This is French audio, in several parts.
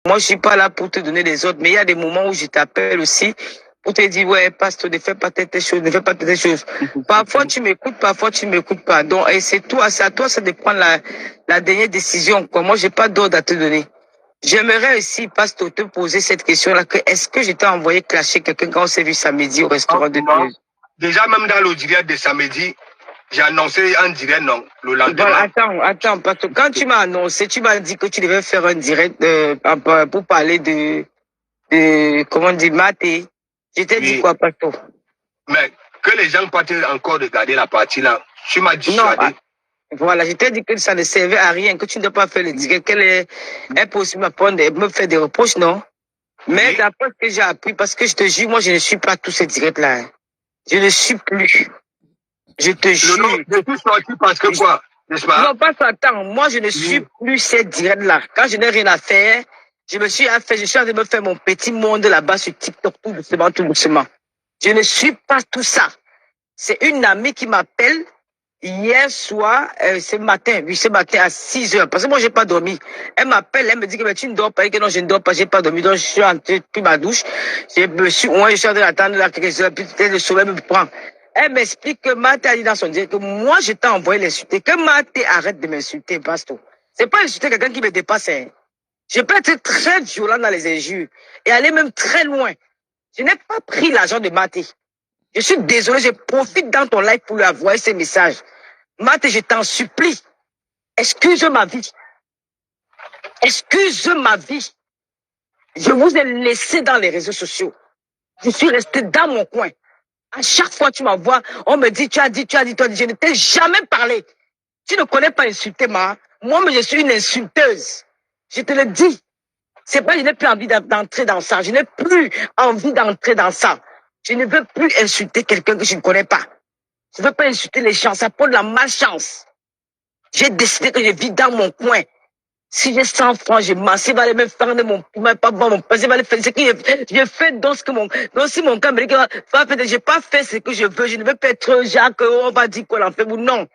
Moi, je suis pas là pour te donner les autres, mais il y a des moments où je t'appelle aussi pour te dire, ouais, pasteur, ne fais pas telle chose, ne fais pas telle chose. Parfois, tu m'écoutes, parfois, tu m'écoutes pas. Donc, et c'est à toi, ça de prendre la dernière décision, quoi. Moi, j'ai pas d'ordre à te donner. J'aimerais aussi, pasteur, te poser cette question-là, est-ce que je t'ai envoyé clasher quelqu'un quand on s'est vu samedi au restaurant de non. Déjà, même dans le direct de samedi, j'ai annoncé un direct, non, le lendemain. Voilà, attends, parce que quand tu m'as annoncé, tu m'as dit que tu devais faire un direct pour parler comment on dit, Maté. Je t'ai dit quoi, Pato? Mais que les gens partent encore regarder la partie là, tu m'as dissuadé. Voilà, je t'ai dit que ça ne servait à rien, que tu ne dois pas faire le direct, qu'elle est impossible à prendre et me faire des reproches, non? Mais d'après ce que j'ai appris, parce que je te jure, moi, je ne suis pas tous ces directs-là. Hein. Je ne suis plus. Je te jure. Je suis sorti parce que quoi, n'est-ce pas? Non, pas ça, attends. Moi, je ne suis plus ces directs-là. Quand je n'ai rien à faire, je suis en train de me faire mon petit monde là-bas sur TikTok, tout doucement, tout doucement. Je ne suis pas tout ça. C'est une amie qui m'appelle hier soir, ce matin à 6 heures, parce que moi, j'ai pas dormi. Elle m'appelle, elle me dit que tu ne dors pas, et que non, je ne dors pas, j'ai pas dormi. Donc, je suis entré, puis ma douche. Je suis en train d'attendre là quelques heures, puis peut-être le soleil me prend. Elle m'explique que Maté a dit dans son direct que moi, je t'ai envoyé l'insulter, que Maté arrête de m'insulter, Pasto. C'est pas insulter quelqu'un qui me dépasse, hein. Je peux être très violent dans les injures et aller même très loin. Je n'ai pas pris l'argent de Maté. Je suis désolé, je profite dans ton live pour lui envoyer ces messages. Maté, je t'en supplie. Excuse ma vie. Excuse ma vie. Je vous ai laissé dans les réseaux sociaux. Je suis resté dans mon coin. À chaque fois que tu m'envoies, on me dit, tu as dit. Je ne t'ai jamais parlé. Tu ne connais pas insulter, moi. Moi, mais je suis une insulteuse. Je te le dis. C'est pas, je n'ai plus envie d'entrer dans ça. Je n'ai plus envie d'entrer dans ça. Je ne veux plus insulter quelqu'un que je ne connais pas. Je ne veux pas insulter les gens. Ça porte la malchance. J'ai décidé que je vis dans mon coin. Si j'ai 100 francs, je m'en vais aller me faire de mon, pas mon, je vais aller faire ce que je fais dans ce que donc si mon caméra va faire, j'ai pas fait ce que je veux. Je ne veux pas être Jacques, on va dire qu'on en fait ou non.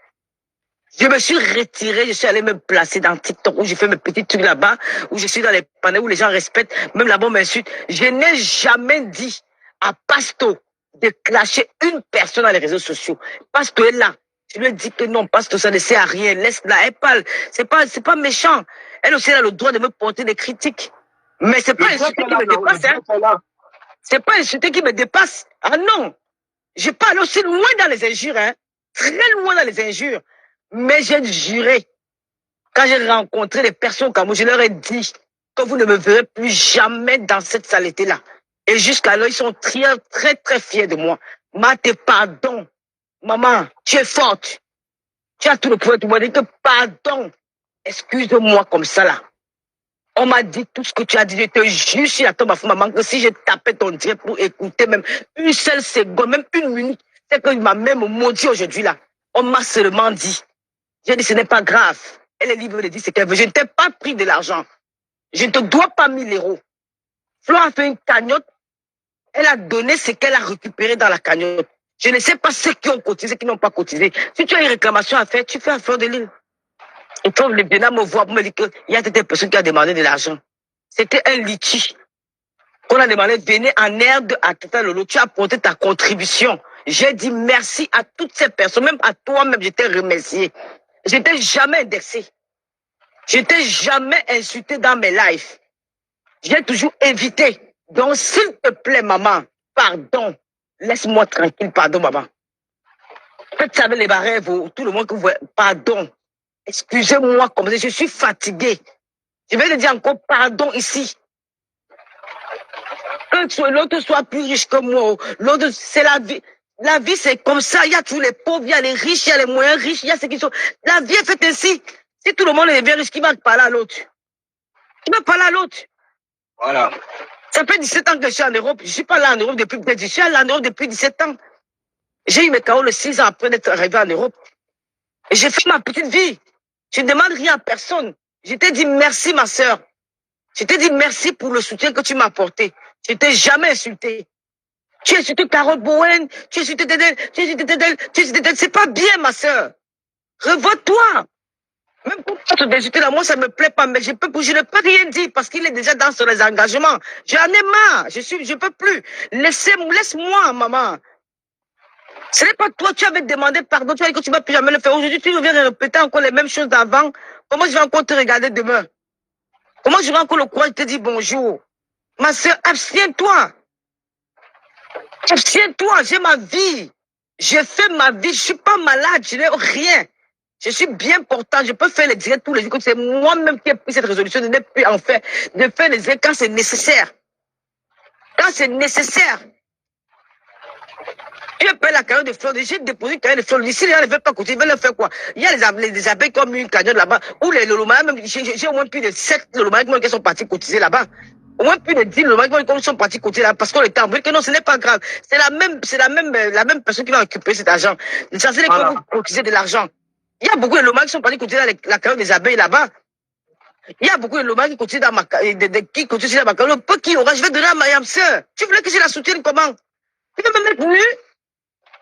Je me suis retiré, je suis allé me placer dans TikTok où j'ai fait mes petits trucs là-bas, où je suis dans les panneaux où les gens respectent, même là-bas on m'insulte. Je n'ai jamais dit à Pasto de clasher une personne dans les réseaux sociaux. Pasto est là. Je lui ai dit que non, Pasto, ça ne sert à rien. Laisse-la, elle parle. C'est pas méchant. Elle aussi elle a le droit de me porter des critiques. Mais c'est pas insulter qui me dépasse, hein. C'est pas insulter qui me dépasse. Ah non. Je parle aussi loin dans les injures, hein. Très loin dans les injures. Mais j'ai juré, quand j'ai rencontré les personnes au Cameroun, je leur ai dit que vous ne me verrez plus jamais dans cette saleté-là. Et jusqu'à là, ils sont très, très, très fiers de moi. Maté, pardon. Maman, tu es forte. Tu as tout le pouvoir. Tu m'as dit que pardon. Excuse-moi comme ça là. On m'a dit tout ce que tu as dit. Je te jure sur la tombe à fou, maman, que si je tapais ton direct pour écouter même une seule seconde, même une minute, c'est que ma mère me maudit aujourd'hui là. On m'a seulement dit. J'ai dit, ce n'est pas grave. Elle est libre de dire ce qu'elle veut. Je ne t'ai pas pris de l'argent. Je ne te dois pas 1000 euros. Flo a fait une cagnotte. Elle a donné ce qu'elle a récupéré dans la cagnotte. Je ne sais pas ceux qui ont cotisé, ceux qui n'ont pas cotisé. Si tu as une réclamation à faire, tu fais à Fleur de Lille. Et quand le Bénin me voit pour me dire qu'il y a des personnes qui ont demandé de l'argent. C'était un litige. Qu'on a demandé, venez en aide à Tata Lolo. Tu as apporté ta contribution. J'ai dit merci à toutes ces personnes, même à toi-même, je t'ai remercié. Je n'étais jamais indexé. Je n'étais jamais insulté dans mes lives. J'ai toujours évité. Donc, s'il te plaît, maman, pardon. Laisse-moi tranquille, pardon, maman. Faites ça avec les barrets, tout le monde que vous voyez, pardon. Excusez-moi comme ça, je suis fatigué. Je vais te dire encore pardon ici. Que l'autre soit plus riche que moi, l'autre, c'est la vie. La vie, c'est comme ça. Il y a tous les pauvres, il y a les riches, il y a les moyens riches, il y a ceux qui sont. La vie est faite ainsi. Si tout le monde est bien riche, qui va parler à l'autre? Qui va parler à l'autre? Voilà. Ça fait 17 ans que je suis en Europe. Je ne suis pas là en Europe depuis peut-être. Je suis allé en Europe depuis 17 ans. J'ai eu mes KO le 6 ans après d'être arrivé en Europe. Et j'ai fait ma petite vie. Je ne demande rien à personne. Je t'ai dit merci, ma soeur. Je t'ai dit merci pour le soutien que tu m'as apporté. Je t'ai jamais insulté. Tu as insulté Carole Bowen, tu as insulté Dedel, tu as insulté Dedel, tu as insulté Dedel. C'est pas bien, ma soeur. Revois-toi. Même pour pas te désulter là, moi ça me plaît pas, mais je ne peux rien dire parce qu'il est déjà dans les engagements. J'en ai marre, je peux plus. Laisse-moi, maman. Ce n'est pas toi, tu avais demandé pardon, tu as dit que tu ne vas plus jamais le faire. Aujourd'hui, tu reviens de répéter encore les mêmes choses d'avant. Comment je vais encore te regarder demain? Comment j'aurai encore le courage de te dire bonjour? Ma soeur, abstiens-toi. Abstiens-toi, j'ai ma vie. Je fais ma vie, je ne suis pas malade, je n'ai rien. Je suis bien portant, je peux faire les directs tous les jours. C'est moi-même qui ai pris cette résolution de ne plus en faire, de faire les directs quand c'est nécessaire. Quand c'est nécessaire. Tu appelles la cagnotte de fleurs, j'ai déposé une cagnotte de fleurs. Ici, les gens ne veulent pas continuer, ils veulent le faire quoi? Il y a des abeilles comme une cagnotte là-bas, ou les lolomas, même, j'ai au moins plus de 7 lolomas qui sont partis cotiser là-bas. Au moins plus de 10 lolomas qui sont partis cotiser là-bas parce qu'on était envoyé que non, ce n'est pas grave. C'est la même personne qui va récupérer cet argent. C'est que vous cotisez de l'argent. Il y a beaucoup de lolomas qui sont partis cotiser dans la cagnotte des abeilles là-bas. Il y a beaucoup de lolomas qui cotisent dans ma cagnotte. Peu qui aura, je vais donner à ma soeur. Tu voulais que je la soutienne comment? Tu veux me mettre nu?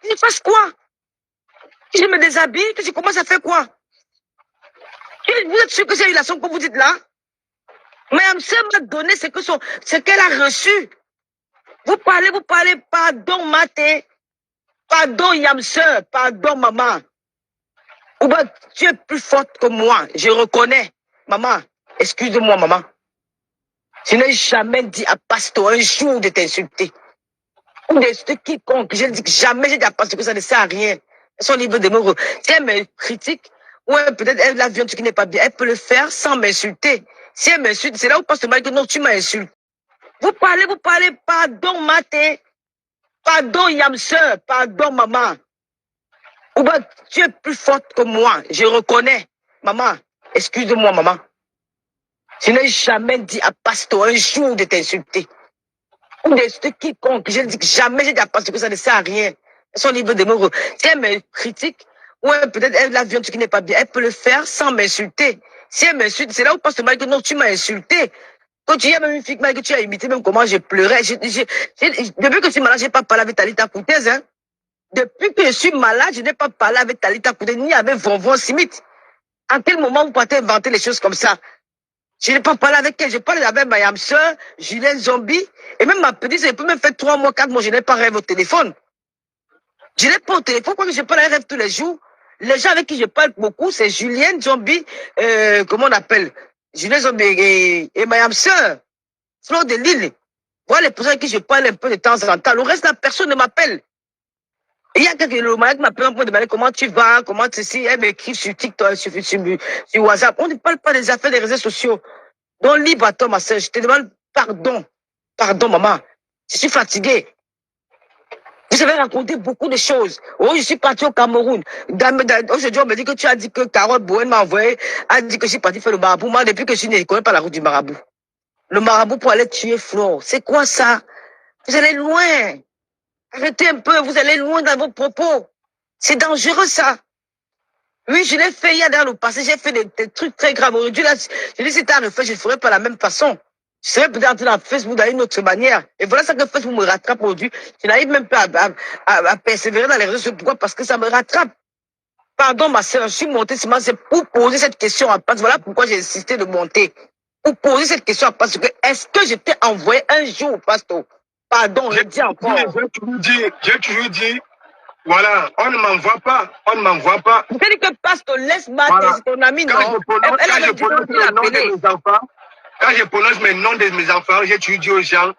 Je fasse quoi? Je me déshabille, que je commence à faire quoi? Vous êtes sûr que c'est une relation que vous dites là? Mme Sœur m'a donné ce qu'elle a reçu. Vous parlez, pardon, Maté. Pardon, Yamseur. Pardon, maman. Ouba, tu es plus forte que moi. Je reconnais. Maman, excuse-moi, maman. Je n'ai jamais dit à Pasteur un jour de t'insulter. Ou d'insulter quiconque. Je ne dis jamais, j'ai dit à Pasteur que ça ne sert à rien. Son livre de mots. Si elle me critique, ou peut-être elle a vu un truc qui n'est pas bien, elle peut le faire sans m'insulter. Si elle m'insulte, c'est là où Pasteur m'a dit que non, tu m'as insulté. Vous parlez, pardon, Maté. Pardon, Yamseur. Pardon, maman. Ouba, tu es plus forte que moi. Je reconnais. Maman, excuse-moi, maman. Je n'ai jamais dit à Pasteur un jour de t'insulter. Ou d'insulter quiconque. Je ne dis jamais, j'ai dit à Pasteur que ça ne sert à rien. Son livre de mots. Si elle me critique, ou peut-être elle a vu un truc qui n'est pas bien, elle peut le faire sans m'insulter. Si elle m'insulte, c'est là où Pasteur m'a dit que non, tu m'as insulté. Quand tu y a même une fille que tu as imité, même comment je pleurais. Depuis que je suis malade, je n'ai pas parlé avec Talita Koutez. Hein. Depuis que je suis malade, je n'ai pas parlé avec Talita Koutez, ni avec Vonvon Simit. En quel moment vous partez inventer les choses comme ça? Je n'ai pas parlé avec elle. Je parle avec ma Yamseur, Julien Zombie, et même ma petite, je peux même faire 3 mois, 4 mois, je n'ai pas rêvé au téléphone. Je n'ai pas au téléphone, quoi que je parle, rêve tous les jours. Les gens avec qui je parle beaucoup, c'est Julien Zombie, comment on appelle? Julien Zombie et ma Yamseur, Fleur de Lille. Voilà les personnes avec qui je parle un peu de temps en temps. Le reste, la personne ne m'appelle. Il y a quelqu'un qui m'appelle pour me demander comment tu vas, comment ceci, elle m'écrit sur TikTok, sur WhatsApp. On ne parle pas des affaires des réseaux sociaux. Donc, libre à toi, ma soeur, je te demande pardon. Pardon, maman. Je suis fatiguée. Vous avez raconté beaucoup de choses. Oh, je suis parti au Cameroun. Aujourd'hui, on me dit que tu as dit que Carole Bouen m'a envoyé, a dit que je suis parti faire le marabout. Moi, depuis que je suis né, je ne connais pas la route du marabout. Le marabout pour aller tuer Flo. C'est quoi ça? Vous allez loin. Arrêtez un peu, vous allez loin dans vos propos. C'est dangereux, ça. Oui, je l'ai fait hier dans le passé, j'ai fait des trucs très graves. Aujourd'hui, là, je dis, si tu as refait, je ne ferai pas la même façon. Je serais peut-être entré dans Facebook d'une autre manière. Et voilà ça que Facebook me rattrape aujourd'hui. Je n'arrive même pas à persévérer dans les réseaux sociaux. Pourquoi? Parce que ça me rattrape. Pardon, ma soeur, je suis montée, c'est pour poser cette question à Passe. Voilà pourquoi j'ai insisté de monter. Pour poser cette question à Passe. Est-ce que je t'ai envoyé un jour, Pasteur? Pardon, je dis encore. J'ai toujours dit, voilà, on ne m'envoie pas, on ne m'envoie pas. Vous savez que Pasteur laisse battre, voilà. C'est ton ami, non? Quand je prononce mes noms de mes enfants, j'ai toujours dit aux gens,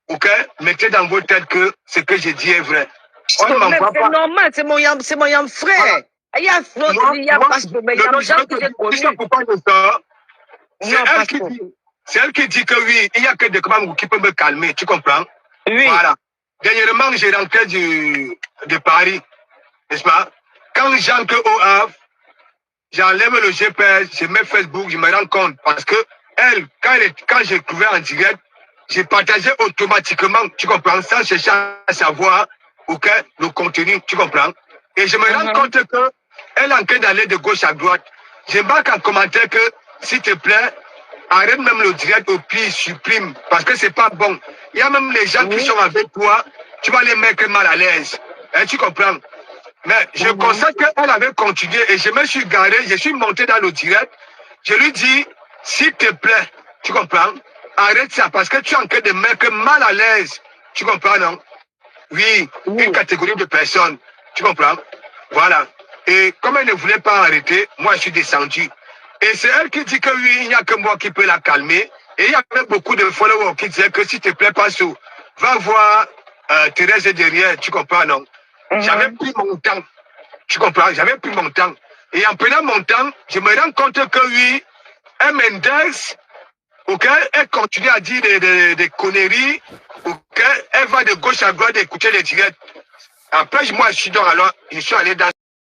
ok, mettez dans vos têtes que ce que je dis est vrai. On ne m'envoie pas. C'est normal, c'est mon yam frère. Voilà. Il y a Flo, il y a Pasteur, mais il y a gens qui j'ai connu. C'est elle qui dit que oui, il n'y a que des commandes qui peuvent me calmer, tu comprends? Oui. Voilà. Dernièrement, j'ai rentré de Paris, n'est-ce pas? Quand j'entre au Havre, j'enlève le GPS, je mets Facebook, je me rends compte. Parce que elle, quand j'ai trouvé en direct, j'ai partagé automatiquement, tu comprends, sans chercher à savoir le contenu, tu comprends? Et je me rends compte qu'elle est en train d'aller de gauche à droite. Je marque en commentaire que, s'il te plaît, arrête même le direct, au pire, supprime, parce que c'est pas bon. Il y a même les gens qui sont avec toi, tu vas les mettre mal à l'aise. Hein, tu comprends? Mais je constate qu'elle avait continué et je me suis garé, je suis monté dans le direct. Je lui dis, s'il te plaît, tu comprends? Arrête ça parce que tu es en train de mettre mal à l'aise. Tu comprends, non? Oui, une catégorie de personnes. Tu comprends? Voilà. Et comme elle ne voulait pas arrêter, moi je suis descendu. Et c'est elle qui dit que oui, il n'y a que moi qui peux la calmer. Et il y avait beaucoup de followers qui disaient que s'il te plaît, Passo, va voir Thérèse derrière. Tu comprends, non? J'avais pris mon temps. Tu comprends? J'avais pris mon temps. Et en prenant mon temps, je me rends compte que oui, Mendes, ok, elle continue à dire des conneries, ok, elle va de gauche à droite écouter les directs. Après, moi, je suis donc alors, je suis allé dans